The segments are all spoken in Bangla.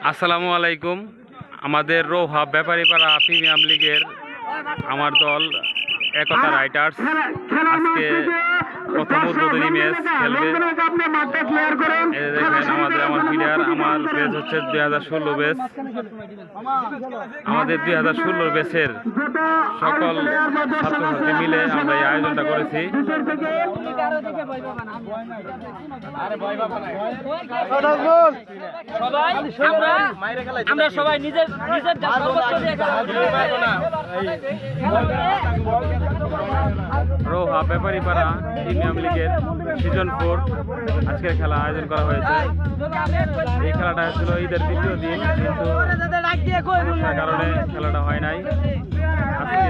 আসসালামু আলাইকুম। আমাদের রোহা ব্যাপারীপাড়া প্রিমিয়াম লিগের আমার দল একতা রাইটার্স আজকে প্রথম উদ্বোধনী ম্যাচ খেলবে। দেখেন আমার প্লেয়ার, আমার ব্যাচ হচ্ছে 2016 ব্যাচ। আমাদের 2016 ব্যাচের সকল ছাত্রছাত্রী মিলে আমরা এই আয়োজনটা করেছি। আমরা সবাই নিজের রোহা ব্যাপারীপাড়া প্রিমিয়াম লিগের সিজন 4 আজকের খেলা আয়োজন করা হয়েছে। এই খেলাটা ছিল ঈদের দ্বিতীয় দিন, কিন্তু সমস্যার কারণে খেলাটা হয় নাই। আজকে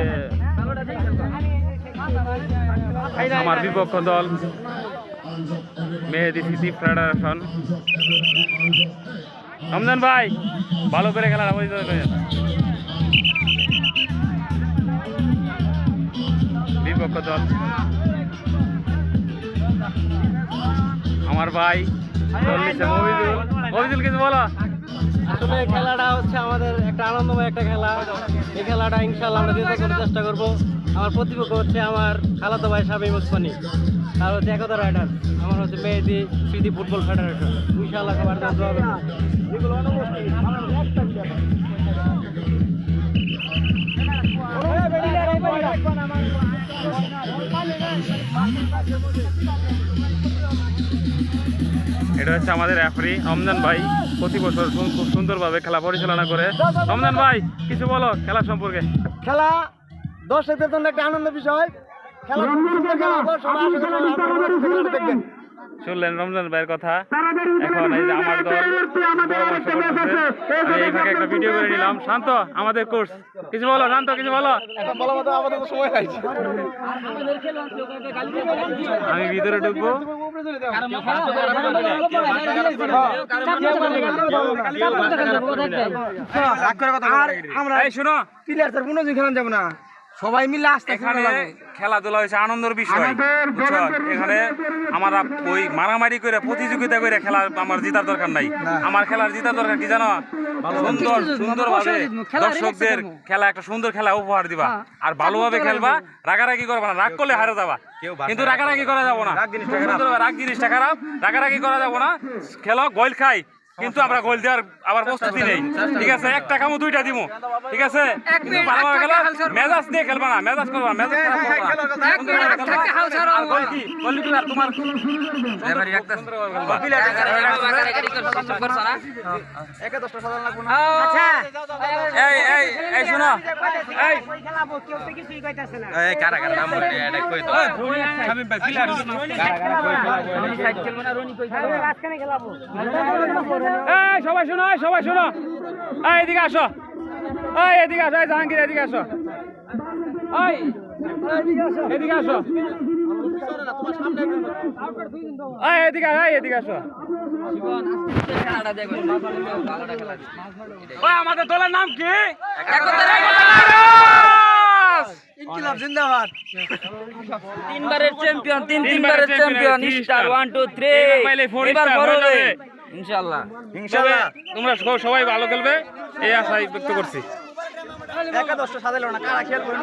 আমার বিপক্ষ দল মেহেদি সিটি ফেডারেশন। রমজান ভাই ভালো করে খেলাটা পরিচালনা করেন। বিপক্ষ দল আমার ভাই মফিজুল, কিছু বলো। আসলে খেলাটা হচ্ছে আমাদের একটা আনন্দময় একটা খেলা। এই খেলাটা ইনশাআল্লাহ আমরা জিতে করার চেষ্টা করব। আমার প্রতিপক্ষ হচ্ছে আমার খালাতো ভাই শামীম ওসমানী, আর হচ্ছে একতা রাইডার্স, আমার হচ্ছে মেহেদি স্মৃতি ফুটবল ফেডারেশন। ইনশাআল্লাহ সবার জন্য দোয়া করবেন। এটা হচ্ছে আমাদের রেফারি রমজান ভাই, প্রতি বছর খুব সুন্দরভাবে খেলা পরিচালনা করে। রমজান ভাই কিছু বলো খেলা সম্পর্কে। খেলা দর্শকদের জন্য একটা আনন্দ বিষয়। খেলা দেখবেন। শুনলেন রমজান ভাইয়ের কথা। এখন এই যে আমার দল পরামর্শ করতেছে, আমি এই ফাঁকে একটা ভিডিও করে নিলাম। শান্ত আমাদের কোর্স, কিছু বলো শান্ত, কিছু বলো। আমি ভিতরে ঢুকবো। শোনো, যাব না, সবাই মিলে আসতে এখানে খেলাধুলা হয়েছে আনন্দের বিষয়। এখানে আমরা ওই মারামারি করে প্রতিযোগিতা করে খেলা আমার জেতার দরকার নাই। আমার খেলার জেতার দরকার কি জানো? সুন্দরভাবে দর্শকদের খেলা, একটা সুন্দর খেলা উপহার দিবা, আর ভালোভাবে খেলবা। রাগারাগি করবা না, রাগ করলে হারে যাবা, কিন্তু রাগারাগি করা যাবো না। রাগ জিনিসটা খারাপ, রাগারাগি করা যাবো না। খেলো গোল খাই, কিন্তু আমরা গোল দেওয়ার আবার প্রস্তুতি নেই, ঠিক আছে? একটা কামো দুইটা দিব, ঠিক আছে? ভালোভাবে খেলা, মেজাজ দিয়ে খেলবা না, মেজাজ করবা, মেজাজ খারাপ করবা না। শোনো, সবাই শোনো, সবাই শোনো, এদিকে আসো, এদিকে আসো, জাহাঙ্গীর এদিকে আসো, এদিকে আসো, এদিকে এদিকে আসো। আমাদের দলের নাম কি? জিন্দাবাদ। তিনবারের চ্যাম্পিয়ন, তিনবারের চ্যাম্পিয়ন। স্টার 1 2 3 এবার বড় হবে ইনশাআল্লাহ। তোমরা সবাই ভালো খেলবে এই আশাই ব্যক্ত করছি। একাদশটা সাজালো না, কারা খেলবে।